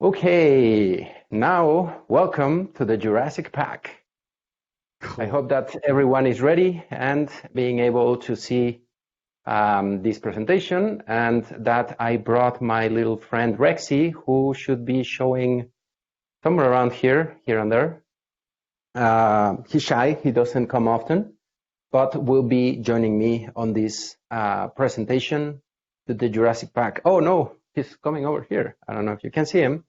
Okay, now welcome to the Jurassic Pack. I hope that everyone is ready and being able to see this presentation, and that I brought my little friend Rexy, who should be showing somewhere around here and there. He's shy, he doesn't come often, but will be joining me on this presentation to the Jurassic Pack. Oh no, he's coming over here. I don't know if you can see him.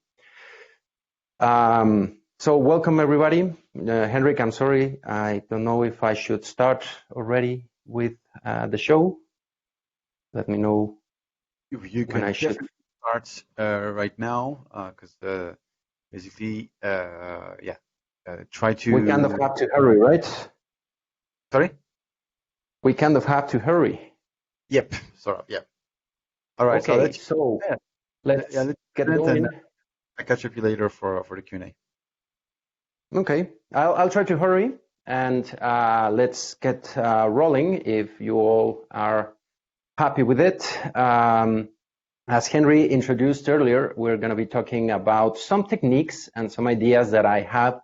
So welcome everybody. Henrik, I'm sorry, I don't know if I should start already with the show. Let me know you when I should start right now, because basically, try to. We kind of have to hurry, right? Sorry? We kind of have to hurry. Yep, sort of, yeah. All right, okay, so let's get going. I'll catch up you later for the Q&A. Okay, I'll try to hurry, and let's get rolling if you all are happy with it. As Henry introduced earlier, we're going to be talking about some techniques and some ideas that I have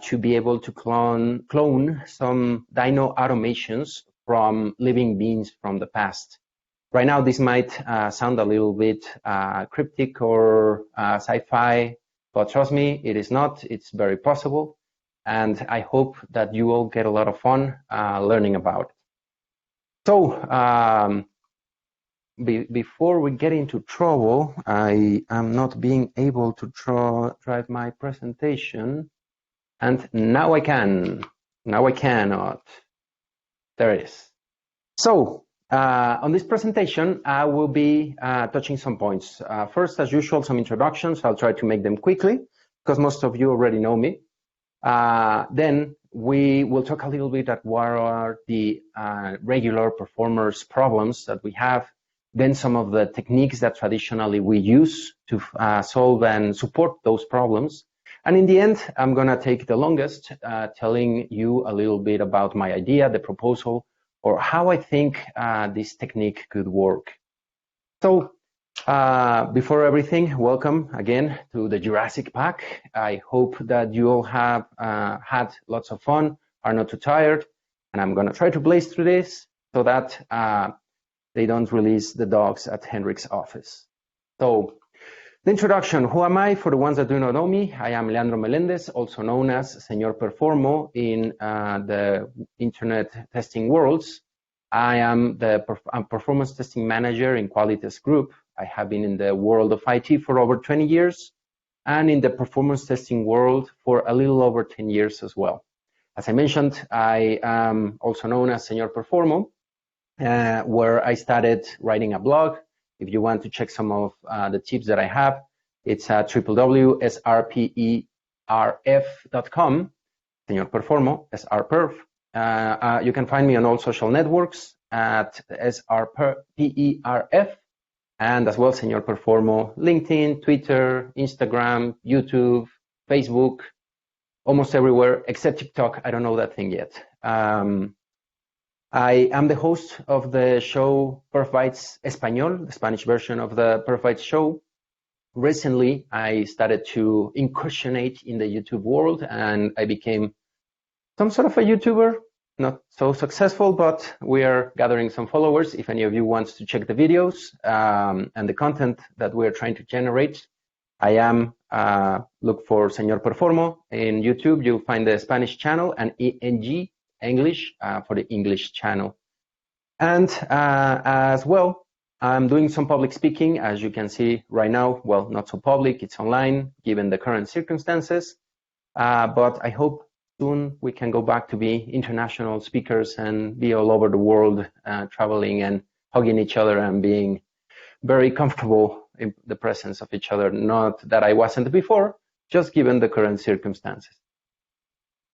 to be able to clone some dino-automations from living beings from the past. Right now, this might sound a little bit cryptic or sci-fi, but trust me, it is not. It's very possible, and I hope that you all get a lot of fun learning about it. So, before we get into trouble, I am not being able to drive my presentation, and now I can. Now I cannot. There it is. So, on this presentation, I will be touching some points. First, as usual, some introductions. I'll try to make them quickly, because most of you already know me. Then we will talk a little bit about what are the regular performance problems that we have, then some of the techniques that traditionally we use to solve and support those problems. And in the end, I'm going to take the longest, telling you a little bit about my idea, the proposal, or how I think this technique could work. So before everything, welcome again to the Jurassic Pack. I hope that you all have had lots of fun, are not too tired, and I'm going to try to blaze through this so that they don't release the dogs at Henrik's office. So the introduction, who am I? For the ones that do not know me, I am Leandro Melendez, also known as Señor Performo in the internet testing worlds. I am the performance testing manager in Qualitas Group. I have been in the world of IT for over 20 years and in the performance testing world for a little over 10 years as well. As I mentioned, I am also known as Señor Performo, where I started writing a blog. If you want to check some of the tips that I have, it's at www.srperf.com, Señor Performo, srperf. You can find me on all social networks at srperf, and as well Señor Performo, LinkedIn, Twitter, Instagram, YouTube, Facebook, almost everywhere except TikTok. I don't know that thing yet. I am the host of the show Perf Bites Español, the Spanish version of the Perf Bites show. Recently, I started to incursionate in the YouTube world, and I became some sort of a YouTuber. Not so successful, but we are gathering some followers. If any of you want to check the videos and the content that we're trying to generate, I am, look for Señor Performo in YouTube. You'll find the Spanish channel, and ENG, English, for the English channel. And as well, I'm doing some public speaking, as you can see right now. Well, not so public, it's online, given the current circumstances. But I hope soon we can go back to be international speakers and be all over the world, traveling and hugging each other and being very comfortable in the presence of each other. Not that I wasn't before, just given the current circumstances.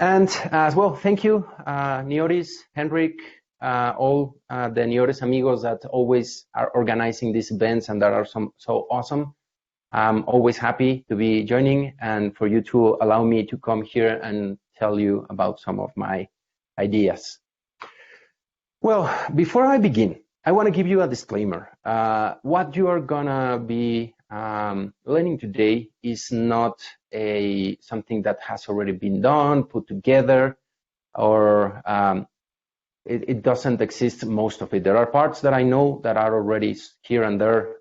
And as well, thank you, Neotys, Henrik, all the Neotys amigos that always are organizing these events and that are so awesome. I'm always happy to be joining and for you to allow me to come here and tell you about some of my ideas. Well, before I begin, I want to give you a disclaimer. What you are gonna be learning today is not something that has already been done, put together, or it doesn't exist, most of it. There are parts that I know that are already here and there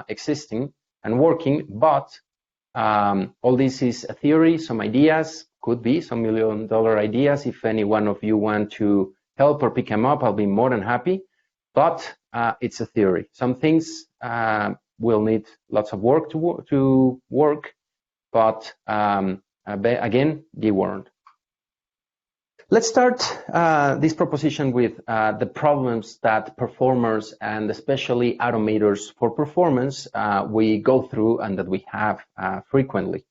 existing and working, but all this is a theory, some ideas, could be some $1 million ideas. If any one of you want to help or pick them up, I'll be more than happy. But it's a theory. Some things will need lots of work to work, but again, be warned. Let's start this proposition with the problems that performers and especially automators for performance we go through and that we have frequently.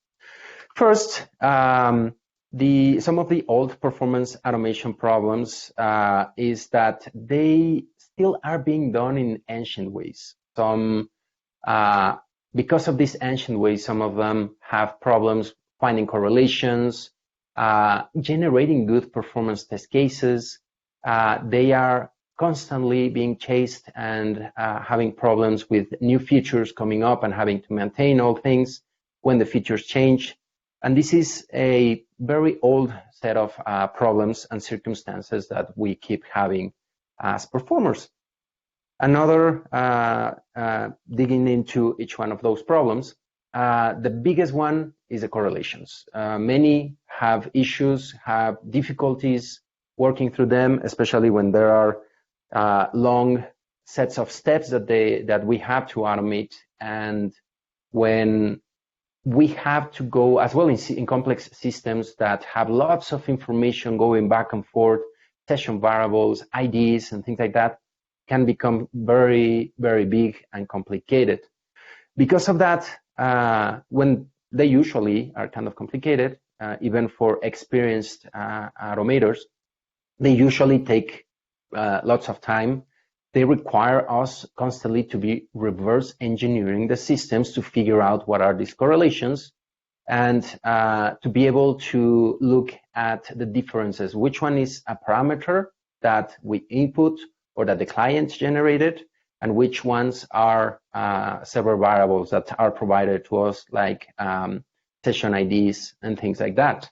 First, some of the old performance automation problems is that they still are being done in ancient ways. Because of these ancient ways, some of them have problems finding correlations, generating good performance test cases. They are constantly being chased and having problems with new features coming up and having to maintain all things when the features change. And this is a very old set of problems and circumstances that we keep having as performers. Another, digging into each one of those problems, the biggest one is the correlations. Many have issues, have difficulties working through them, especially when there are long sets of steps that we have to automate, and when we have to go as well in complex systems that have lots of information going back and forth, session variables, IDs, and things like that, can become very, very big and complicated. Because of that, when they usually are kind of complicated, even for experienced automators, they usually take lots of time. They require us constantly to be reverse engineering the systems to figure out what are these correlations and to be able to look at the differences. Which one is a parameter that we input or that the client generated, and which ones are several variables that are provided to us, like session IDs and things like that.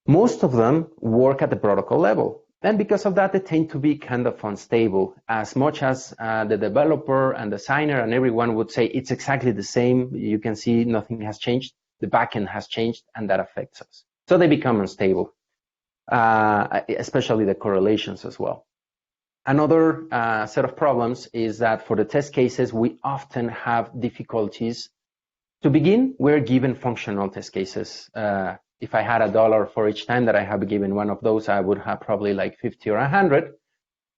Most of them work at the protocol level. And because of that, they tend to be kind of unstable. As much as the developer and designer and everyone would say it's exactly the same, you can see nothing has changed. The backend has changed, and that affects us. So they become unstable, especially the correlations as well. Another set of problems is that for the test cases, we often have difficulties. To begin, we're given functional test cases. If I had $1 for each time that I have given one of those, I would have probably like 50 or 100.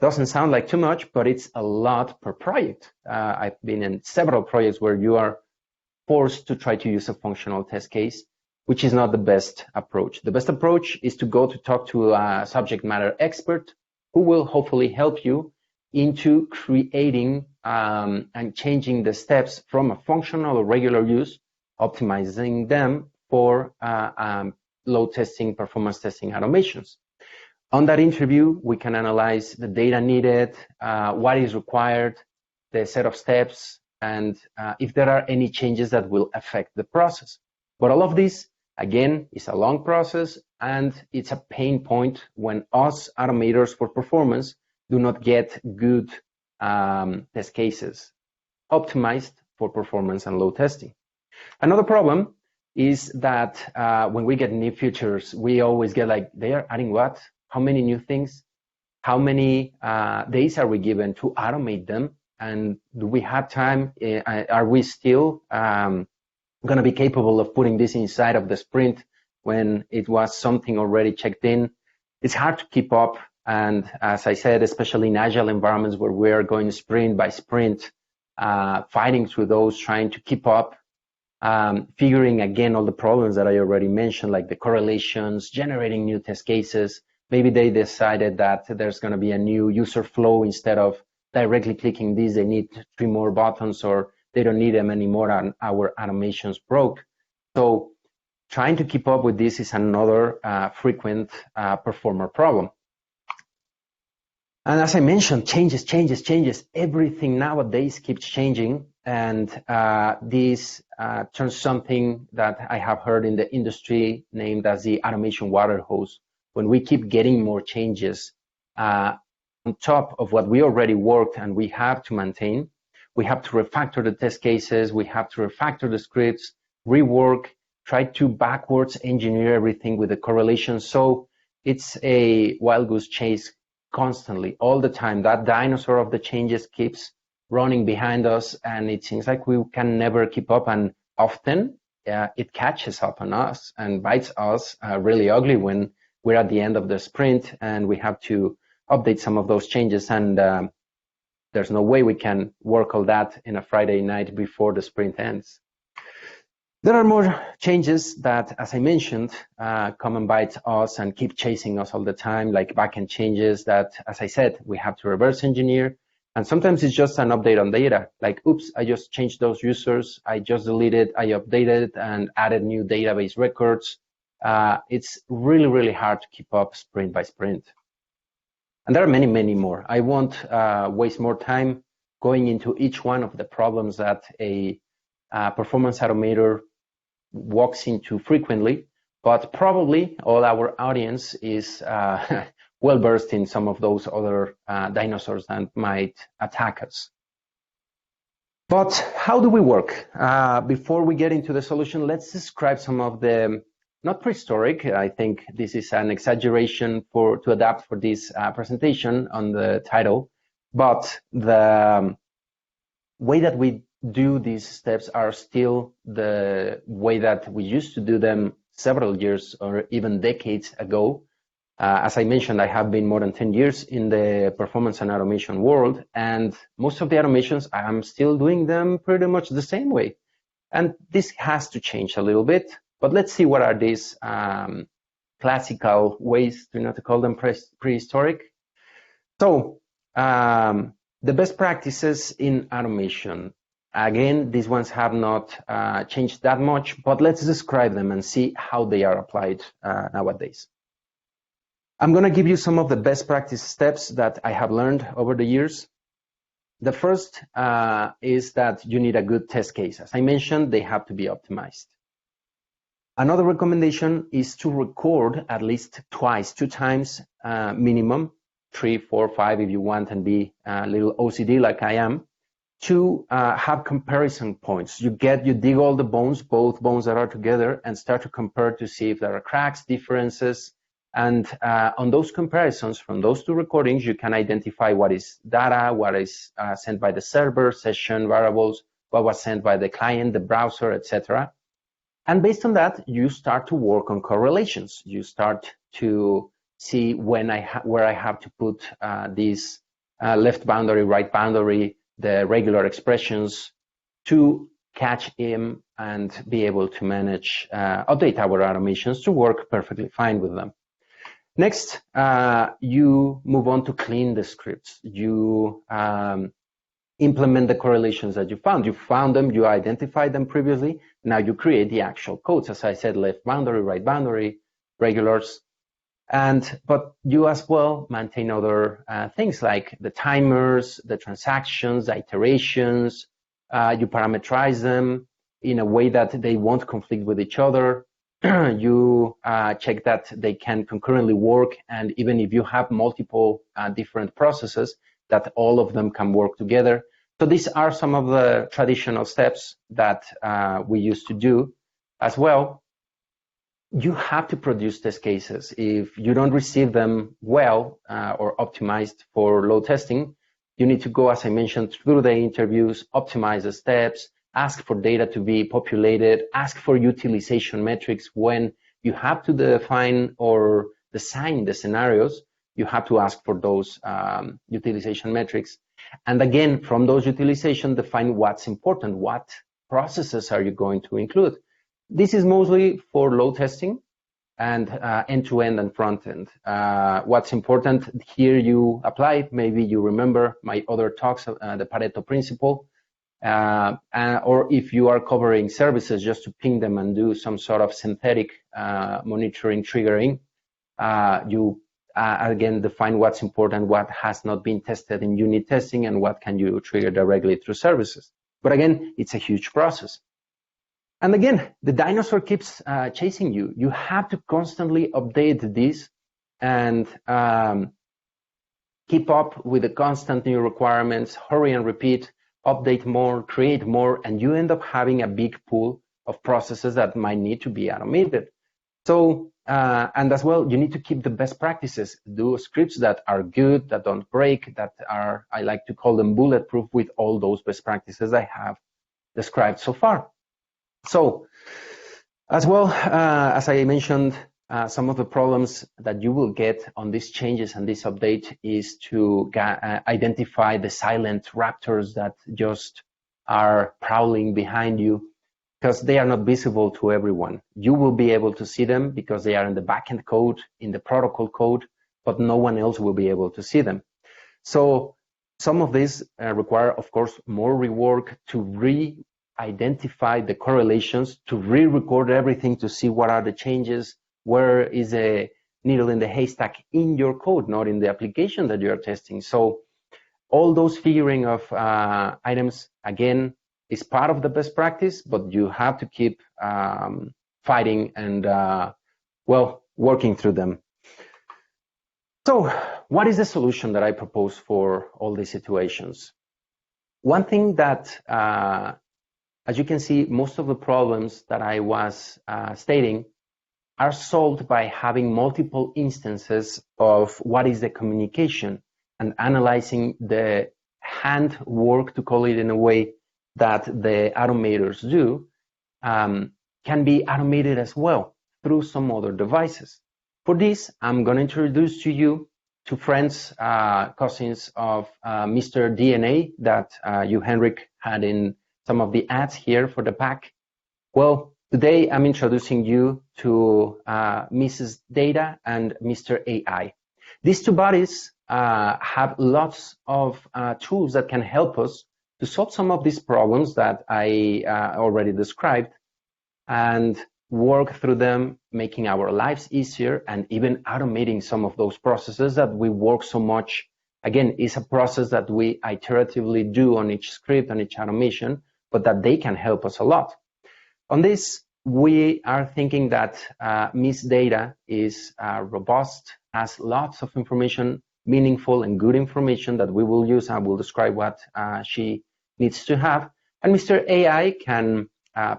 Doesn't sound like too much, but it's a lot per project. I've been in several projects where you are forced to try to use a functional test case, which is not the best approach. The best approach is to go to talk to a subject matter expert who will hopefully help you into creating and changing the steps from a functional or regular use, optimizing them for load testing, performance testing automations. On that interview, we can analyze the data needed, what is required, the set of steps, and if there are any changes that will affect the process. But all of this, again, is a long process, and it's a pain point when us automators for performance do not get good test cases optimized for performance and load testing. Another problem is that when we get new features, we always get like, they are adding what? How many new things? How many days are we given to automate them? And do we have time? Are we still going to be capable of putting this inside of the sprint when it was something already checked in? It's hard to keep up. And as I said, especially in agile environments where we are going sprint by sprint, fighting through those, trying to keep up, figuring again all the problems that I already mentioned, like the correlations, generating new test cases. Maybe they decided that there's going to be a new user flow. Instead of directly clicking this, they need 3 more buttons, or they don't need them anymore and our automations broke. So trying to keep up with this is another frequent performer problem. And as I mentioned, changes. Everything nowadays keeps changing. and this turns something that I have heard in the industry named as the automation water hose. When we keep getting more changes on top of what we already worked and we have to maintain, we have to refactor the test cases, we have to refactor the scripts, rework, try to backwards engineer everything with the correlation. So it's a wild goose chase constantly, all the time. That dinosaur of the changes keeps running behind us, and it seems like we can never keep up, and often it catches up on us and bites us really ugly when we're at the end of the sprint and we have to update some of those changes, and there's no way we can work all that in a Friday night before the sprint ends. There are more changes that, as I mentioned, come and bite us and keep chasing us all the time, like backend changes that, as I said, we have to reverse engineer. And sometimes it's just an update on data, like, oops, I just changed those users, I just deleted, I updated and added new database records. It's really, really hard to keep up sprint by sprint. And there are many, many more. I won't waste more time going into each one of the problems that a performance automator walks into frequently, but probably all our audience is well versed in some of those other dinosaurs that might attack us. But how do we work? Before we get into the solution, let's describe some of the, not prehistoric, I think this is an exaggeration to adapt for this presentation on the title, but the way that we do these steps are still the way that we used to do them several years or even decades ago. As I mentioned, I have been more than 10 years in the performance and automation world, and most of the automations, I'm still doing them pretty much the same way. And this has to change a little bit, but let's see what are these classical ways, to call them prehistoric. So the best practices in automation. Again, these ones have not changed that much, but let's describe them and see how they are applied nowadays. I'm going to give you some of the best practice steps that I have learned over the years. The first is that you need a good test case. As I mentioned, they have to be optimized. Another recommendation is to record at least twice, 2 times minimum, 3, 4, 5 if you want and be a little OCD like I am, to have comparison points. You dig all the bones, both bones that are together, and start to compare to see if there are cracks, differences. And on those comparisons from those 2 recordings, you can identify what is data, what is sent by the server, session variables, what was sent by the client, the browser, etc. And based on that, you start to work on correlations. You start to see where I have to put this left boundary, right boundary, the regular expressions to catch him and be able to manage, update our automations to work perfectly fine with them. Next, you move on to clean the scripts. You implement the correlations that you found. You found them, you identified them previously. Now you create the actual codes. As I said, left boundary, right boundary, regulars. But you as well maintain other things like the timers, the transactions, the iterations. You parameterize them in a way that they won't conflict with each other. You check that they can concurrently work, and even if you have multiple different processes, that all of them can work together. So these are some of the traditional steps that we used to do as well. You have to produce test cases. If you don't receive them well or optimized for load testing, you need to go, as I mentioned, through the interviews, optimize the steps, ask for data to be populated, ask for utilization metrics. When you have to define or design the scenarios, you have to ask for those utilization metrics. And again, from those utilization, define what's important. What processes are you going to include? This is mostly for load testing and end-to-end and front-end. What's important here you apply, maybe you remember my other talks, the Pareto principle, or if you are covering services, just to ping them and do some sort of synthetic monitoring triggering, you again define what's important, what has not been tested in unit testing, and what can you trigger directly through services. But again, it's a huge process. And again, the dinosaur keeps chasing you. You have to constantly update this and keep up with the constant new requirements, hurry and repeat, update more, create more, and you end up having a big pool of processes that might need to be automated. So, and as well, you need to keep the best practices. Do scripts that are good, that don't break, that are, I like to call them bulletproof, with all those best practices I have described so far. So, as well, as I mentioned, some of the problems that you will get on these changes and this update is to identify the silent raptors that just are prowling behind you, because they are not visible to everyone. You will be able to see them because they are in the backend code, in the protocol code, but no one else will be able to see them. So some of these require, of course, more rework to re-identify the correlations, to re-record everything to see what are the changes, where is a needle in the haystack in your code, not in the application that you are testing. So all those figuring of items, again, is part of the best practice, but you have to keep fighting and, well, working through them. So what is the solution that I propose for all these situations? One thing that, as you can see, most of the problems that I was stating are solved by having multiple instances of what is the communication and analyzing the handwork, to call it in a way, that the automators do, can be automated as well through some other devices. For this, I'm going to introduce to you two friends, cousins of Mr. DNA that you, Henrik, had in some of the ads here for the pack. Well, today I'm introducing you to Mrs. Data and Mr. AI. These two bodies have lots of tools that can help us to solve some of these problems that I already described and work through them, making our lives easier and even automating some of those processes that we work so much. Again, it's a process that we iteratively do on each script, on each automation, but that they can help us a lot. On this, we are thinking that Miss Data is robust, has lots of information, meaningful and good information that we will use. I will describe what she needs to have. And Mr. AI can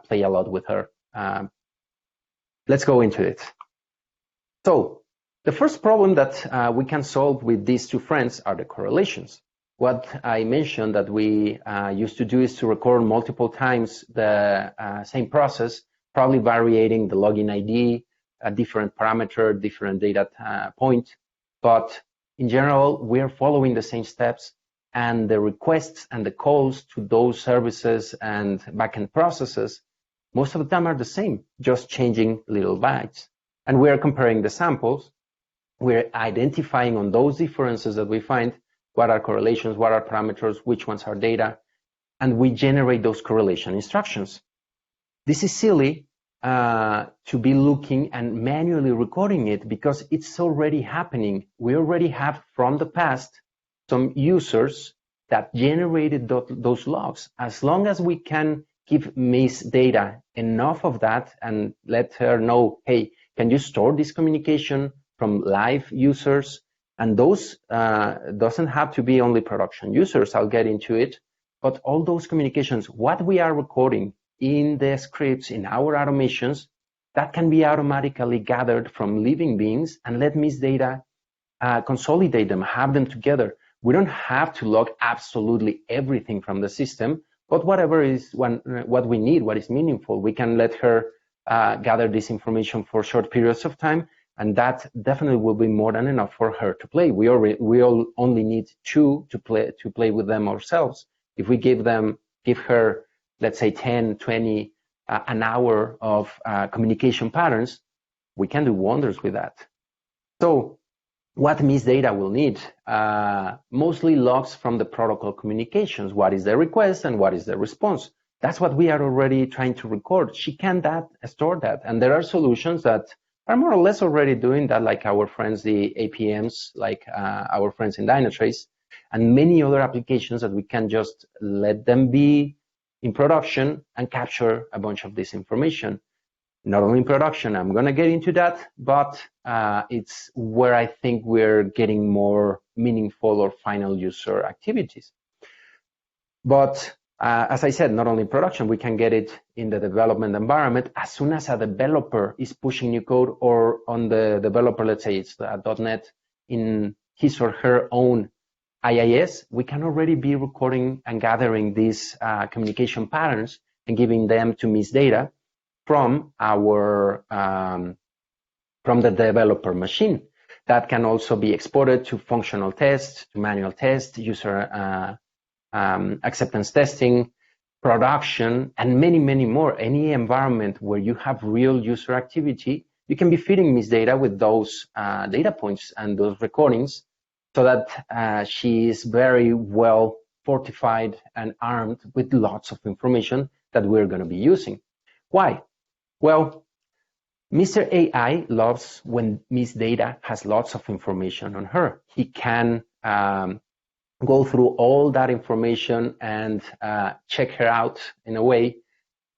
play a lot with her. Let's go into it. So the first problem that we can solve with these two friends are the correlations. What I mentioned that we used to do is to record multiple times the same process, probably variating the login ID, a different parameter, different data point. But in general, we're following the same steps, and the requests and the calls to those services and backend processes, most of the time are the same, just changing little bytes. And we are comparing the samples. We're identifying on those differences that we find what are correlations, what are parameters, which ones are data, and we generate those correlation instructions. This is silly to be looking and manually recording it because it's already happening. We already have from the past some users that generated those logs. As long as we can give Miss Data enough of that and let her know, hey, can you store this communication from live users? And those doesn't have to be only production users, I'll get into it, but all those communications, what we are recording in the scripts, in our automations, that can be automatically gathered from living beings and let Miss Data consolidate them, have them together. We don't have to log absolutely everything from the system, but whatever is what we need, what is meaningful, we can let her gather this information for short periods of time, and that definitely will be more than enough for her to play. We all only need two to play with them ourselves. If we give her, let's say 10, 20, an hour of communication patterns, we can do wonders with that. So what Miss Data will need, mostly logs from the protocol communications. What is the request and what is the response? That's what we are already trying to record. She can store that. And there are solutions that are more or less already doing that, like our friends, the APMs, like our friends in Dynatrace, and many other applications that we can just let them be in production and capture a bunch of this information. Not only in production, I'm going to get into that, but it's where I think we're getting more meaningful or final user activities. But as I said, not only in production, we can get it in the development environment. As soon as a developer is pushing new code, or on the developer, let's say it's .NET, in his or her own IIS, we can already be recording and gathering these communication patterns and giving them to Miss Data from our from the developer machine. That can also be exported to functional tests, to manual tests, user acceptance testing, production, and many, many more. Any environment where you have real user activity, you can be feeding Miss Data with those data points and those recordings, so that she is very well fortified and armed with lots of information that we're going to be using. Why? Well, Mr. AI loves when Miss Data has lots of information on her. He can go through all that information and check her out in a way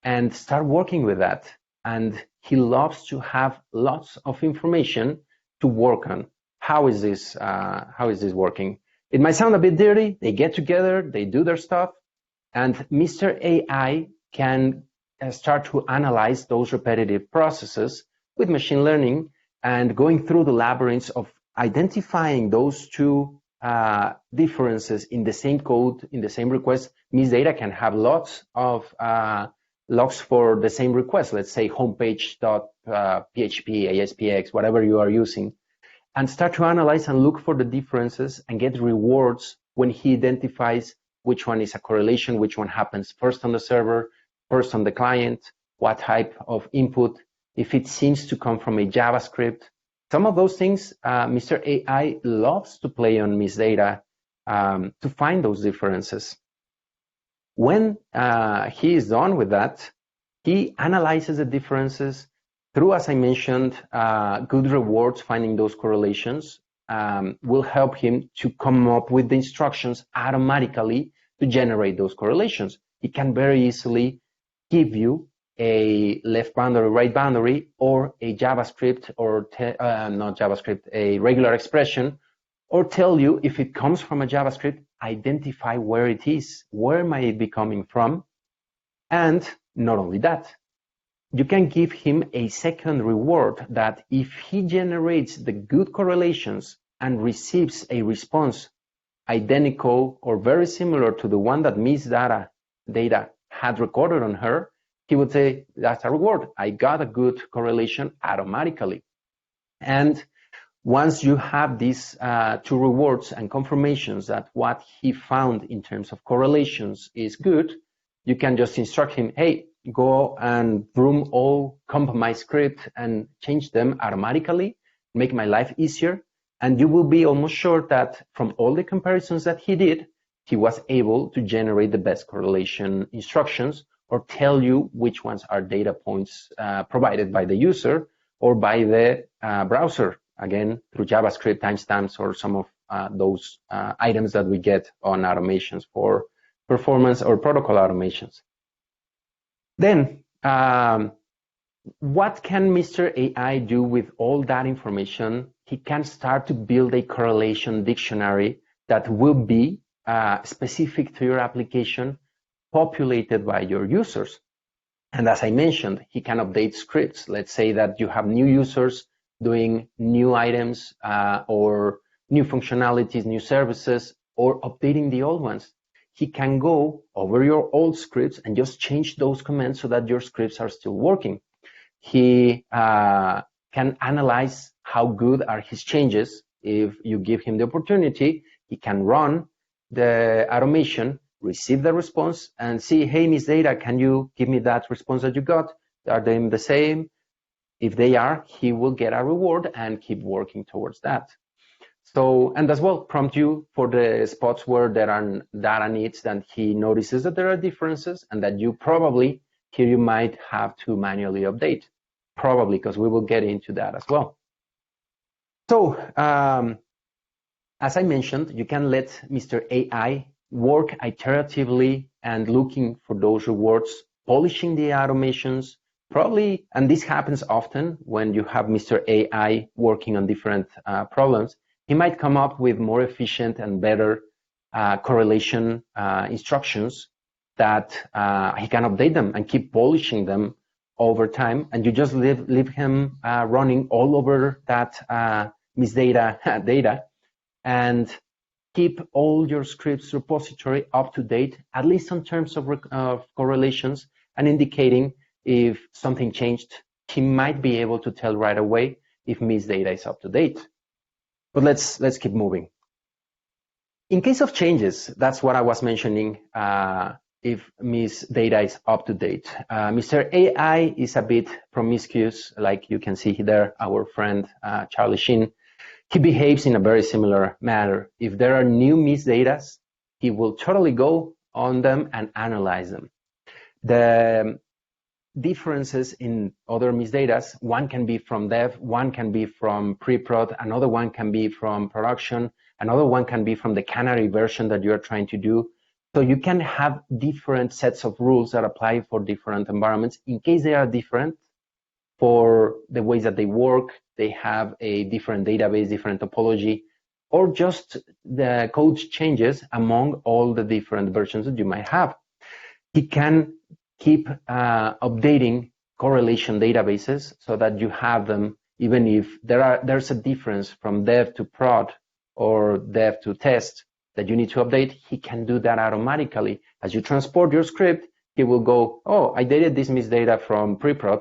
and start working with that. And he loves to have lots of information to work on. How is this working? It might sound a bit dirty. They get together, they do their stuff, and Mr. AI can start to analyze those repetitive processes with machine learning and going through the labyrinths of identifying those two differences in the same code, in the same request. Miss Data can have lots of logs for the same request, let's say homepage.php, ASPX, whatever you are using, and start to analyze and look for the differences and get rewards when he identifies which one is a correlation, which one happens first on the server, first on the client, what type of input, if it seems to come from a JavaScript. Some of those things, Mr. AI loves to play on Miss Data to find those differences. When he is done with that, he analyzes the differences through, as I mentioned, good rewards. Finding those correlations will help him to come up with the instructions automatically to generate those correlations. He can very easily give you a left boundary, right boundary, or a JavaScript, or not JavaScript, a regular expression, or tell you if it comes from a JavaScript, identify where it is, where might it be coming from. And not only that, you can give him a second reward that if he generates the good correlations and receives a response identical or very similar to the one that Miss Data had recorded on her, he would say, that's a reward. I got a good correlation automatically. And once you have these two rewards and confirmations that what he found in terms of correlations is good, you can just instruct him, hey, go and broom all comp my script and change them automatically, make my life easier. And you will be almost sure that from all the comparisons that he did, he was able to generate the best correlation instructions, or tell you which ones are data points provided by the user or by the browser, again, through JavaScript, timestamps, or some of those items that we get on automations for performance or protocol automations. Then, what can Mr. AI do with all that information? He can start to build a correlation dictionary that will be specific to your application, populated by your users. And as I mentioned, he can update scripts. Let's say that you have new users doing new items or new functionalities, new services, or updating the old ones. He can go over your old scripts and just change those commands so that your scripts are still working. He can analyze how good are his changes. If you give him the opportunity, he can run the automation, receive the response, and see, hey, Miss Data, can you give me that response that you got? Are they the same? If they are, he will get a reward and keep working towards that. So, and as well, prompt you for the spots where there are data needs that he notices that there are differences and that you probably, here you might have to manually update. Probably, because we will get into that as well. So, as I mentioned, you can let Mr. AI work iteratively and looking for those rewards, polishing the automations, probably, and this happens often when you have Mr. AI working on different problems, he might come up with more efficient and better correlation instructions that he can update them and keep polishing them over time, and you just leave him running all over that misdata data, and keep all your scripts repository up to date, at least in terms of correlations, and indicating if something changed. He might be able to tell right away if misdata is up to date. But let's keep moving. In case of changes, that's what I was mentioning, if misdata is up to date. Mr. AI is a bit promiscuous, like you can see there, our friend Charlie Sheen. He behaves in a very similar manner. If there are new misdata, he will totally go on them and analyze them. The differences in other misdata, one can be from dev, one can be from pre-prod, another one can be from production, another one can be from the canary version that you're trying to do. So you can have different sets of rules that apply for different environments. In case they are different for the ways that they work, they have a different database, different topology, or just the code changes among all the different versions that you might have. He can keep updating correlation databases so that you have them, even if there's a difference from dev to prod or dev to test that you need to update. He can do that automatically. As you transport your script, he will go, oh, I dated this misdata from pre-prod,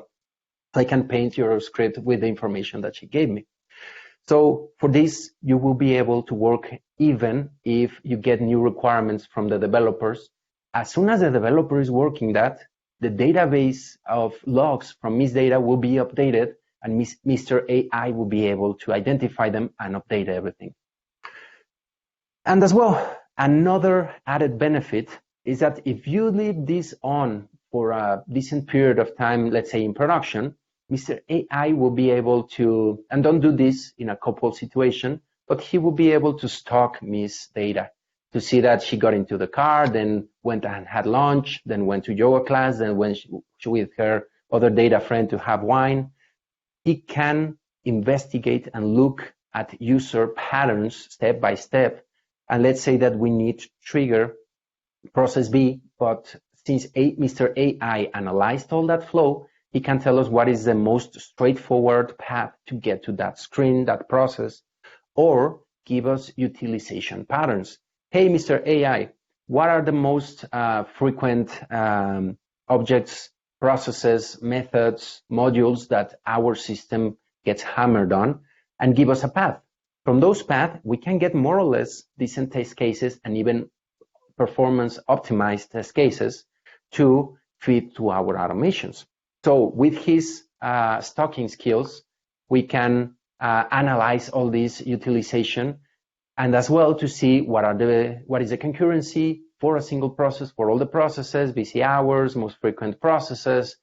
so I can paint your script with the information that she gave me. So for this, you will be able to work even if you get new requirements from the developers. As soon as the developer is working that, the database of logs from misdata will be updated, and Mr. AI will be able to identify them and update everything. And as well, another added benefit is that if you leave this on for a decent period of time, let's say in production, Mr. AI will be able to, and don't do this in a couple situation, but he will be able to stalk misdata to see that she got into the car, then went and had lunch, then went to yoga class, then went with her other data friend to have wine. He can investigate and look at user patterns step by step. And let's say that we need to trigger process B, but since Mr. AI analyzed all that flow, he can tell us what is the most straightforward path to get to that screen, that process, or give us utilization patterns. Hey, Mr. AI, what are the most frequent objects, processes, methods, modules that our system gets hammered on, and give us a path. From those paths, we can get more or less decent test cases and even performance optimized test cases to feed to our automations. So with his stalking skills, we can analyze all this utilization, and as well to see what is the concurrency for a single process, for all the processes, busy hours, most frequent processes,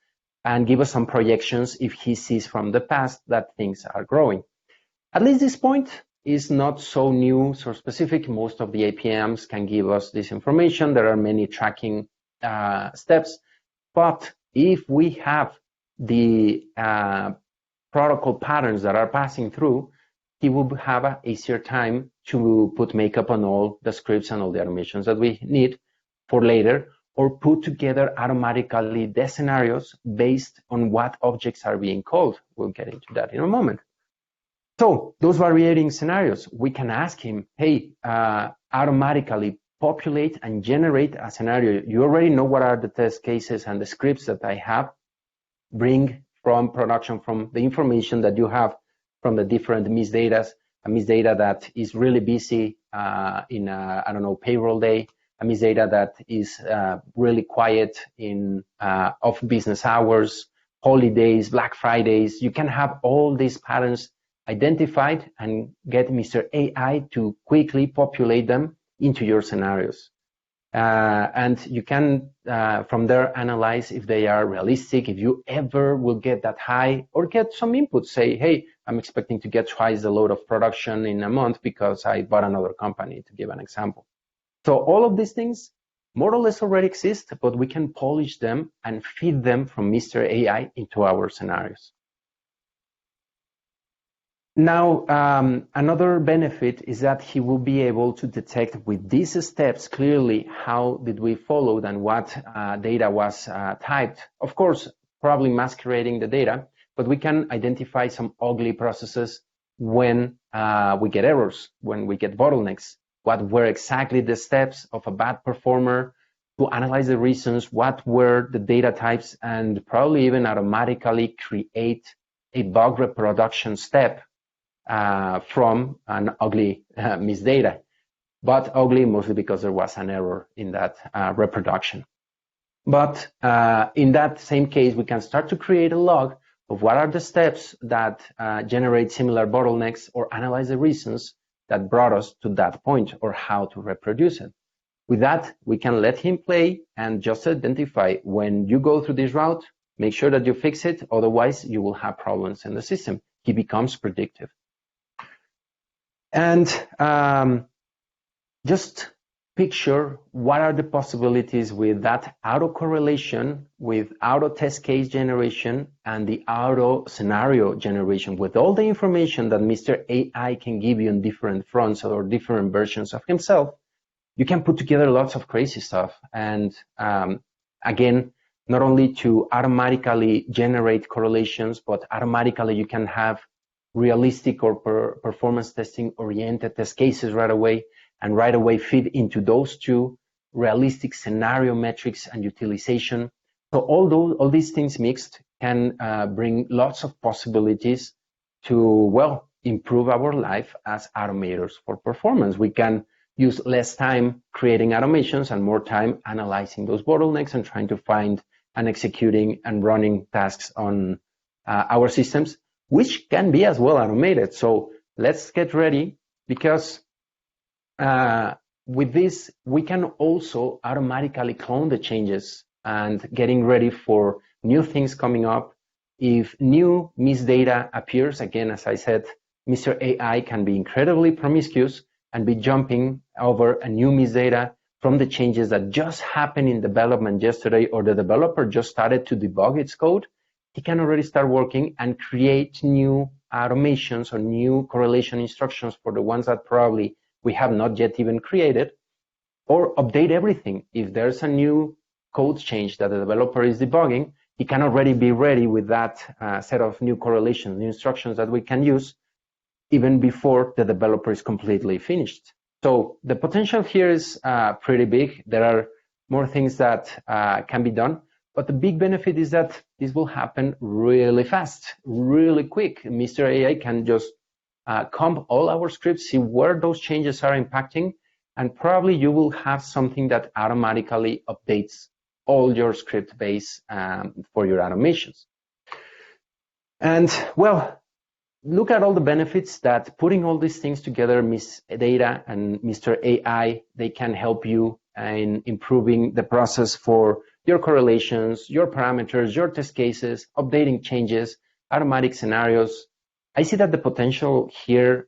and give us some projections if he sees from the past that things are growing. At least this point is not so new, so specific. Most of the APMs can give us this information. There are many tracking steps, but if we have the protocol patterns that are passing through, he will have an easier time to put makeup on all the scripts and all the automations that we need for later, or put together automatically the scenarios based on what objects are being called. We'll get into that in a moment. So those variating scenarios, we can ask him, hey, automatically populate and generate a scenario. You already know what are the test cases and the scripts that I have. Bring from production, from the information that you have from the different misdata, a misdata that is really busy in a, I don't know, payroll day, a misdata that is really quiet in off business hours, holidays, Black Fridays. You can have all these patterns identified and get Mr. AI to quickly populate them into your scenarios. And you can, from there, analyze if they are realistic, if you ever will get that high, or get some input, say, hey, I'm expecting to get twice the load of production in a month because I bought another company, to give an example. So all of these things more or less already exist, but we can polish them and feed them from Mr. AI into our scenarios. Now, another benefit is that he will be able to detect with these steps clearly how did we follow and what data was typed. Of course, probably masquerading the data, but we can identify some ugly processes when we get errors, when we get bottlenecks. What were exactly the steps of a bad performer, to analyze the reasons, what were the data types, and probably even automatically create a bug reproduction step from an ugly missed data, but ugly mostly because there was an error in that reproduction. But in that same case, we can start to create a log of what are the steps that generate similar bottlenecks, or analyze the reasons that brought us to that point, or how to reproduce it. With that, we can let him play and just identify when you go through this route, make sure that you fix it, otherwise you will have problems in the system. He becomes predictive. And just picture what are the possibilities with that autocorrelation, with auto test case generation, and the auto scenario generation. With all the information that Mr. AI can give you on different fronts or different versions of himself, you can put together lots of crazy stuff. And again, not only to automatically generate correlations, but automatically you can have realistic or performance testing oriented test cases right away, and right away feed into those two realistic scenario metrics and utilization. So all these things mixed can bring lots of possibilities to, well, improve our life as automators for performance. We can use less time creating automations and more time analyzing those bottlenecks and trying to find and executing and running tasks on our systems, which can be as well automated. So let's get ready, because with this, we can also automatically clone the changes and getting ready for new things coming up. If new missed data appears, again, as I said, Mr. AI can be incredibly promiscuous and be jumping over a new missed data from the changes that just happened in development yesterday, or the developer just started to debug its code. He can already start working and create new automations or new correlation instructions for the ones that probably we have not yet even created, or update everything. If there's a new code change that the developer is debugging, he can already be ready with that set of new correlations, new instructions that we can use even before the developer is completely finished. So the potential here is pretty big. There are more things that can be done, but the big benefit is that this will happen really fast, really quick. Mr. AI can just comp all our scripts, see where those changes are impacting, and probably you will have something that automatically updates all your script base for your automations. And well, look at all the benefits that putting all these things together, Miss Data and Mr. AI, they can help you in improving the process for your correlations, your parameters, your test cases, updating changes, automatic scenarios. I see that the potential here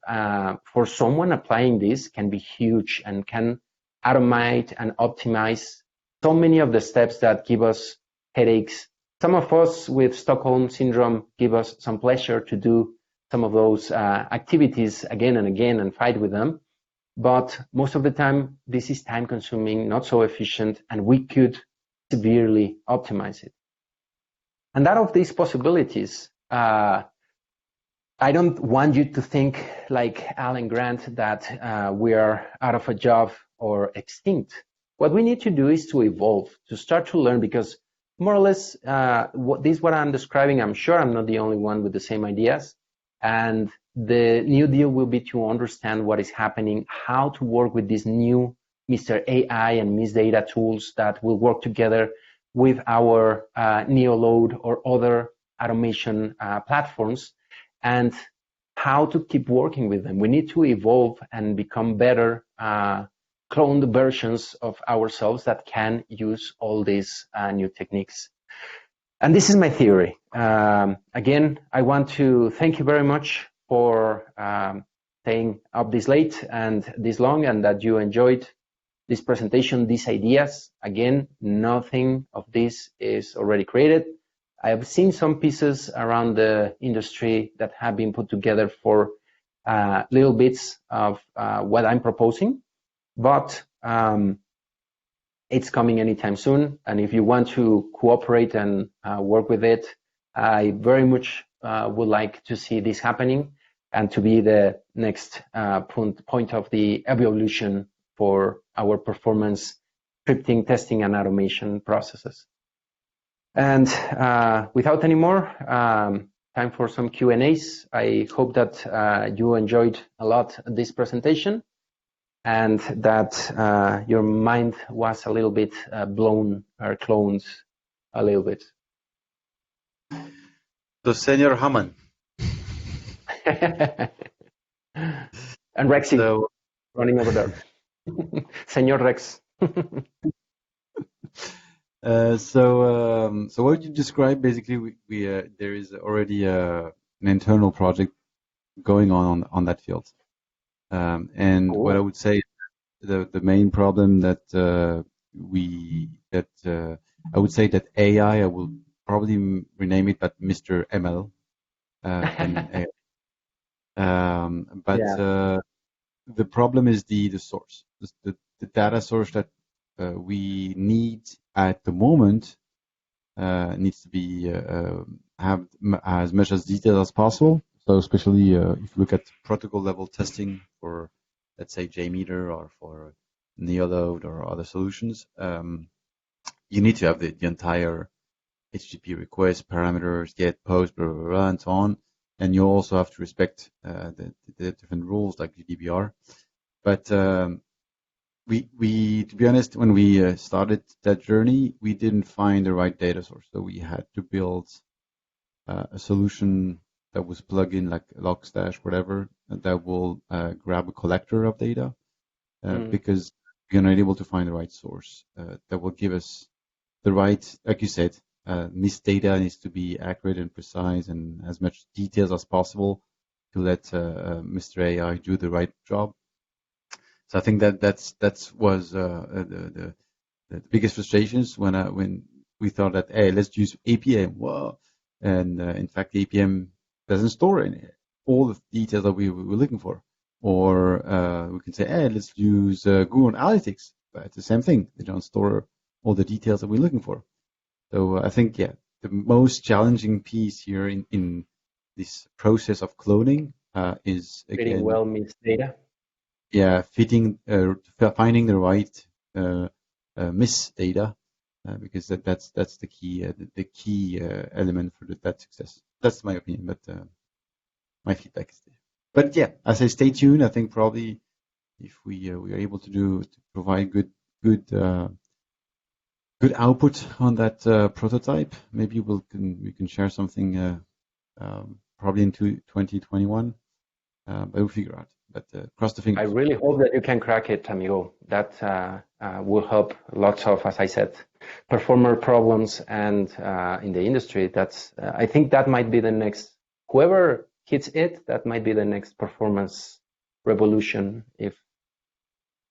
for someone applying this can be huge and can automate and optimize so many of the steps that give us headaches. Some of us with Stockholm Syndrome give us some pleasure to do some of those activities again and again and fight with them. But most of the time, this is time consuming, not so efficient, and we could severely optimize it. And out of these possibilities, I don't want you to think like Alan Grant that we are out of a job or extinct. What we need to do is to evolve, to start to learn, because more or less, what I'm describing, I'm sure I'm not the only one with the same ideas. And the new deal will be to understand what is happening, how to work with these new Mr. AI and Miss Data tools that will work together with our Neoload or other automation platforms, and how to keep working with them. We need to evolve and become better cloned versions of ourselves that can use all these new techniques. And this is my theory. Again, I want to thank you very much for staying up this late and this long, and that you enjoyed this presentation, these ideas. Again, nothing of this is already created. I have seen some pieces around the industry that have been put together for little bits of what I'm proposing, but it's coming anytime soon. And if you want to cooperate and work with it, I very much would like to see this happening and to be the next point of the evolution for our performance scripting, testing, and automation processes. And without any more, time for some Q&As. I hope that you enjoyed a lot this presentation and that your mind was a little bit blown or cloned a little bit. So, Senor Haman. And Rexy, so, running over there. Senor Rex. So what you described, basically, there is already an internal project going on that field. And cool. What I would say, the main problem that I would say that AI, I will probably rename it, but Mr. ML. The problem is the source, the data source that we need at the moment needs to be have as much as detail as possible. So especially if you look at protocol level testing for, let's say, JMeter or for Neoload or other solutions, you need to have the entire HTTP request, parameters, get, post, blah, blah, blah, and so on. And you also have to respect the different rules like GDPR. But we, to be honest, when we started that journey, we didn't find the right data source. So we had to build a solution that was plug in like Logstash, whatever, that will grab a collector of data because we're not able to find the right source that will give us the right, like you said, this data needs to be accurate and precise and as much details as possible to let Mr. AI do the right job. So I think that was the biggest frustrations when we thought that, hey, let's use APM. Whoa. And in fact, the APM doesn't store all the details that we were looking for. Or we can say, hey, let's use Google Analytics. But it's the same thing. They don't store all the details that we're looking for. So I think, the most challenging piece here in this process of cloning is, again, fitting well means data. Yeah, finding the right miss data, because that's the key element for that success. That's my opinion, but my feedback is there. But yeah, as I stay tuned, I think probably if we are able to provide good output on that prototype, maybe we can share something probably into 2021, but we'll figure out. But cross the fingers. I really hope that you can crack it, amigo. That will help lots of, as I said, performer problems and in the industry. That's I think that might be the next, whoever hits it, that might be the next performance revolution. If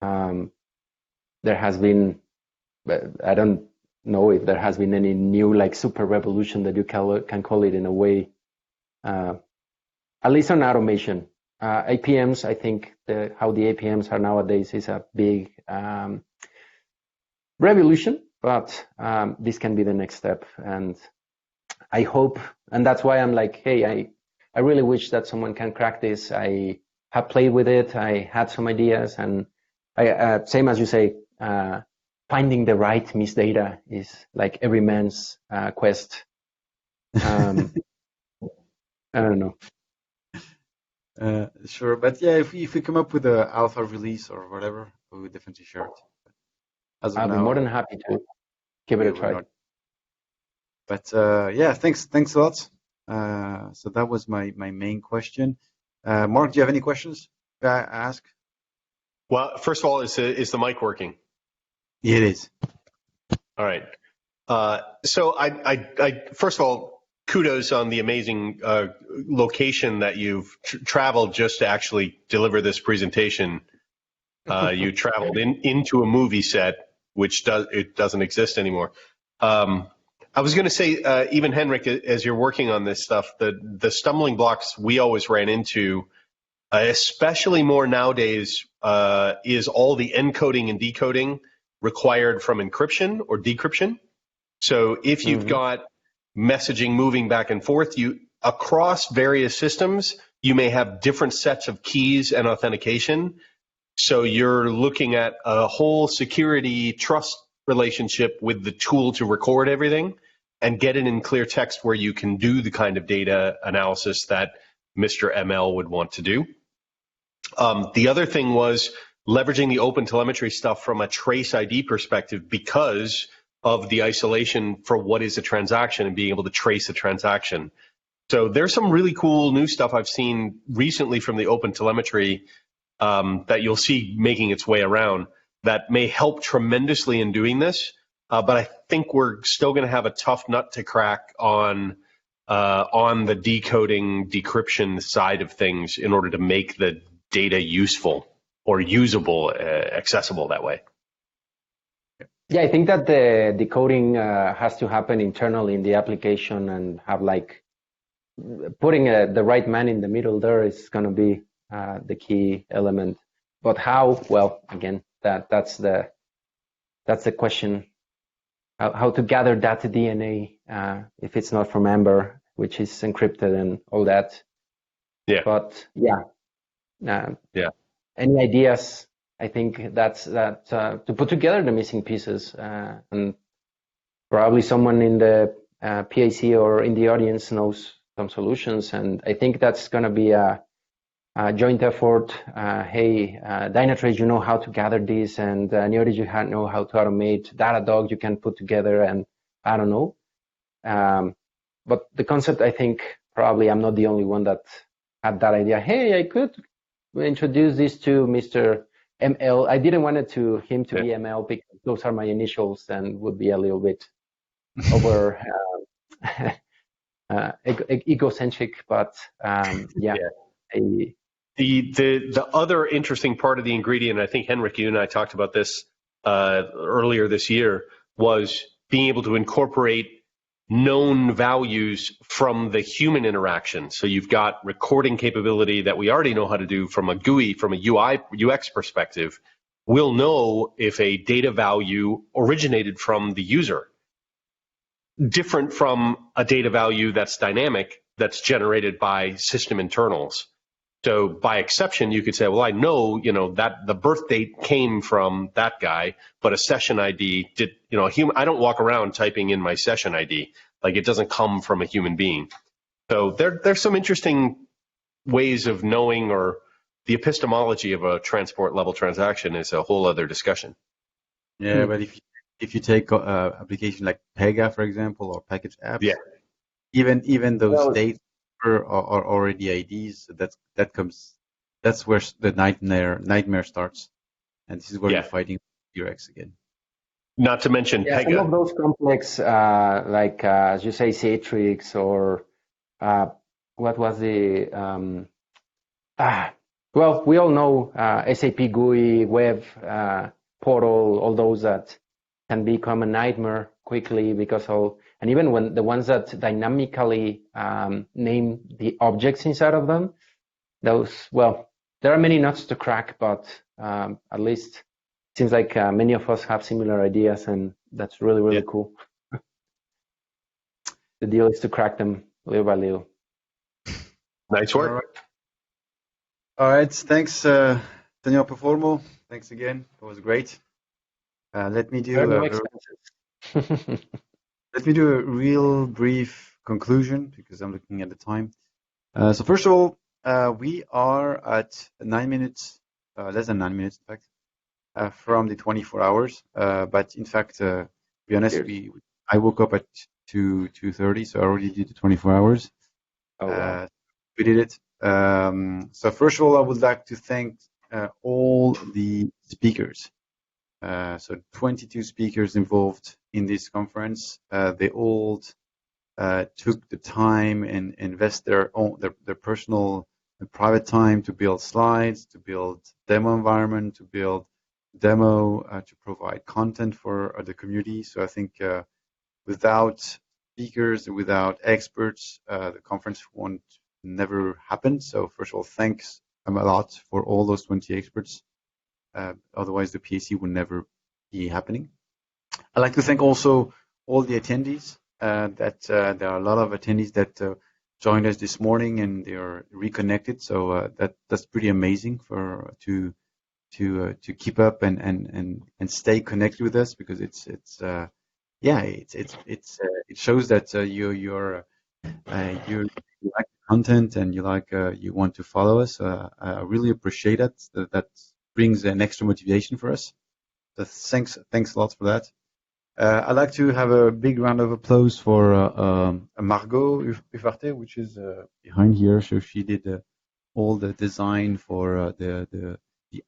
there has been, I don't know if there has been any new like super revolution that you can call it in a way, at least on automation. APMs, I think how the APMs are nowadays is a big revolution, but this can be the next step. And I hope, and that's why I'm like, hey, I really wish that someone can crack this. I have played with it. I had some ideas, and I same as you say, finding the right miss data is like every man's quest. I don't know. Sure, but yeah, if we come up with an alpha release or whatever, we would definitely share it. I'll be more than happy to give it a try. But yeah, thanks a lot. So that was my main question. Mark, do you have any questions to ask? Well, first of all, is the mic working? Yeah, it is. All right. So I first of all, kudos on the amazing location that you've traveled just to actually deliver this presentation. You traveled into a movie set, which doesn't exist anymore. I was going to say, even Henrik, as you're working on this stuff, the stumbling blocks we always ran into, especially more nowadays, is all the encoding and decoding required from encryption or decryption. So if you've got messaging moving back and forth, across various systems, you may have different sets of keys and authentication. So you're looking at a whole security trust relationship with the tool to record everything and get it in clear text where you can do the kind of data analysis that Mr. ML would want to do. The other thing was leveraging the open telemetry stuff from a trace ID perspective because of the isolation for what is a transaction and being able to trace a transaction. So there's some really cool new stuff I've seen recently from the open telemetry that you'll see making its way around that may help tremendously in doing this. But I think we're still going to have a tough nut to crack on the decoding, decryption side of things in order to make the data useful or usable, accessible that way. Yeah, I think that the decoding has to happen internally in the application and have like putting the right man in the middle there is going to be the key element. But how? Well, again, that's the question. How to gather that DNA if it's not from Amber, which is encrypted and all that. Yeah. But yeah. Any ideas? I think that's to put together the missing pieces, and probably someone in the PAC or in the audience knows some solutions, and I think that's going to be a joint effort. Hey, Dynatrace, you know how to gather this, and Neotys, you know how to automate. Datadog, you can put together, and I don't know. But the concept, I think, probably I'm not the only one that had that idea. Hey, I could introduce this to Mr. ML. I didn't want it him to be ML because those are my initials and would be a little bit over egocentric, but The other interesting part of the ingredient, I think Henrik, you and I talked about this earlier this year, was being able to incorporate known values from the human interaction. So you've got recording capability that we already know how to do from a GUI, from a UI, UX perspective. We'll know if a data value originated from the user, different from a data value that's dynamic, that's generated by system internals. So by exception, you could say, well, I know, that the birth date came from that guy, but a session ID did, I don't walk around typing in my session ID. Like it doesn't come from a human being. So there's some interesting ways of knowing, or the epistemology of a transport level transaction is a whole other discussion. Yeah, but if you take application like Pega, for example, or package apps, even those dates are already IDs. So that's where the nightmare starts, and this is where you're fighting UX again. Not to mention Pega. Some of those complex, like as you say, Citrix or what was the well, we all know SAP GUI, web, portal, all those that can become a nightmare quickly because and even when the ones that dynamically name the objects inside of them, those, well, there are many nuts to crack, but at least it seems like many of us have similar ideas, and that's really, really cool. The deal is to crack them little by little. Nice work. All right. Thanks, Daniel Performo. Thanks again. It was great. Let me do a real brief conclusion because I'm looking at the time. So first of all, we are at 9 minutes, less than 9 minutes, in fact, from the 24 hours. But in fact, to be honest, I woke up at 2:30, so I already did the 24 hours. Oh, wow. We did it. So first of all, I would like to thank all the speakers. So 22 speakers involved in this conference. They all took the time and invest their personal a private time to build slides, to build demo environment, to build demo, to provide content for the community. So I think without speakers, without experts, the conference won't never happen. So first of all, thanks a lot for all those 20 experts. Otherwise, the PAC would never be happening. I'd like to thank also all the attendees. There are a lot of attendees that joined us this morning, and they are reconnected. So that's pretty amazing to keep up and stay connected with us, because it shows that you like content and you want to follow us. I really appreciate it. That brings an extra motivation for us. So thanks a lot for that. I'd like to have a big round of applause for Margot Ufarte, which is behind here. So she did all the design for the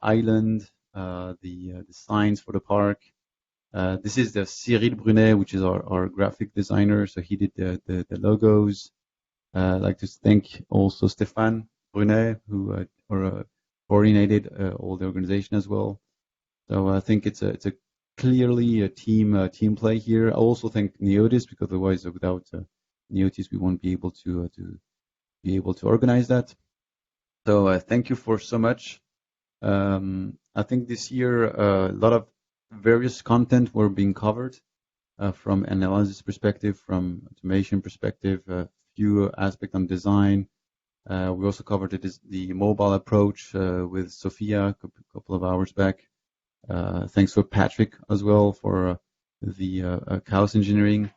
island, the signs for the park. This is the Cyril Brunet, which is our graphic designer. So he did the logos. I'd like to thank also Stéphane Brunet, who coordinated all the organization as well. So I think it's a clearly a team play here. I also thank Neotys, because otherwise, without Neotys, we won't be able to organize that. So thank you for so much. I think this year a lot of various content were being covered from analysis perspective, from automation perspective, a few aspects on design. We also covered the mobile approach with Sophia a couple of hours back. Thanks for Patrick as well for the chaos engineering.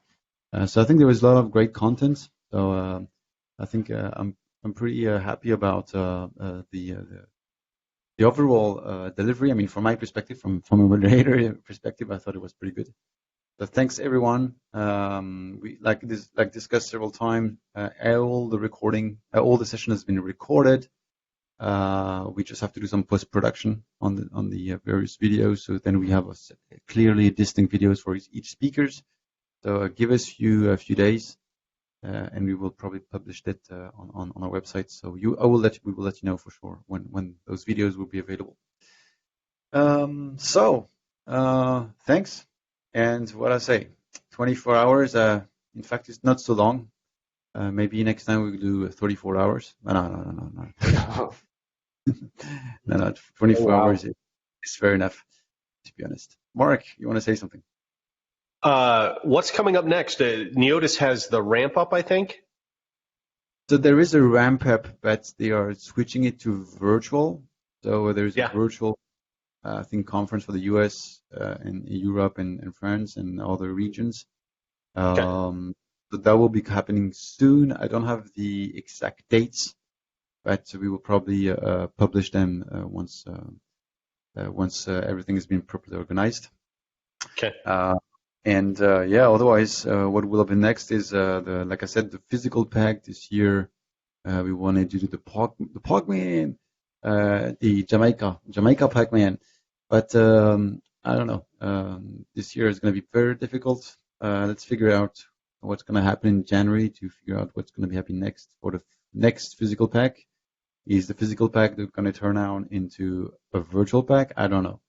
So I think there was a lot of great content. So I think I'm pretty happy about the overall delivery. I mean, from my perspective, from a moderator perspective, I thought it was pretty good. So thanks everyone. We like discussed several times. All the session has been recorded. We just have to do some post-production on the various videos, so then we have clearly distinct videos for each speakers. So give us a few days, and we will probably publish that on our website. So we will let you know for sure when those videos will be available. Thanks. And what I say, 24 hours. In fact, it's not so long. Maybe next time we'll do 34 hours. No. No, 24 hours is fair enough, to be honest. Mark, you want to say something? What's coming up next? Neotys has the ramp up, I think. So there is a ramp up, but they are switching it to virtual. So there's a virtual, I think, conference for the US and Europe and France and other regions. So that will be happening soon. I don't have the exact dates, but we will probably publish them once everything has been properly organized. Okay. Otherwise, what will happen next is like I said, the physical pack this year. We wanted to do the Pac-Man, the Jamaica Pac-Man, but I don't know. This year is going to be very difficult. Let's figure out what's going to happen in January to figure out what's going to be happening next for the next physical pack. Is the physical pack going to turn out into a virtual pack? I don't know,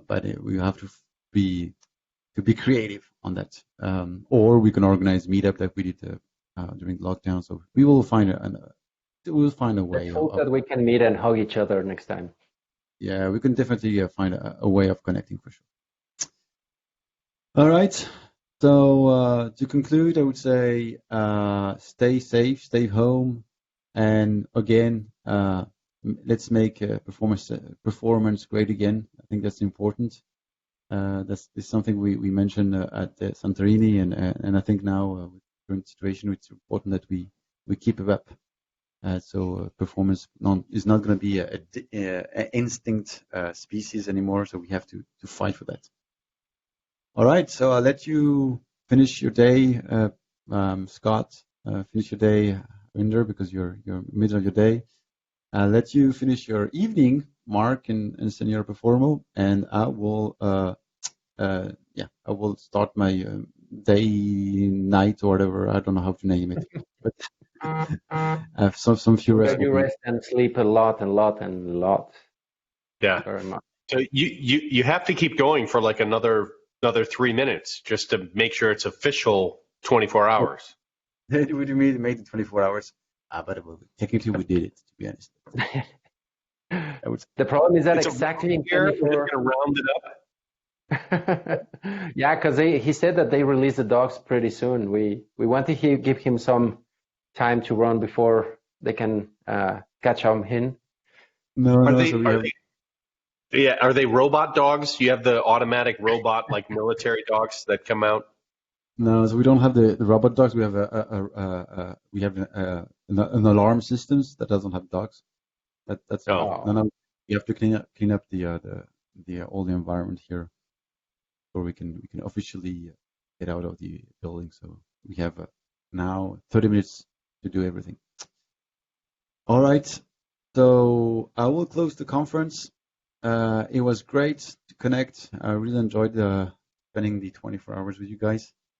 but we have to be creative on that, or we can organize meetup like we did during lockdown. So we will find a way. Let's hope that we can meet and hug each other next time. Yeah, we can definitely find a way of connecting for sure. All right. So to conclude, I would say stay safe, stay home, and again, let's make performance great again. I think that's important. That's something we mentioned at Santorini, and I think now with the current situation, it's important that we keep it up. So performance is not going to be an instinct species anymore. So we have to fight for that. All right. So I'll let you finish your day, Scott. Finish your day, Rinder, because you're middle of your day. I'll let you finish your evening, Mark and Senor Performo, and I will start my day, night, or whatever. I don't know how to name it, but have some few rest. You rest and sleep a lot and lot and lot. Yeah. Very much. So you have to keep going for like another 3 minutes just to make sure it's official 24 hours. We made it 24 hours. But technically we did it, to be honest. The problem is that It's exactly in here, we're 24. going to round it up. Yeah, because he said that they release the dogs pretty soon. We wanted to give him some time to run before they can catch him. Are they robot dogs? You have the automatic robot like military dogs that come out? No, so we don't have the robot dogs. We have an alarm systems that doesn't have dogs. That's no. You have to clean up the all the environment here, so we can officially get out of the building. So we have now 30 minutes to do everything. All right, so I will close the conference. It was great to connect. I really enjoyed spending the 24 hours with you guys.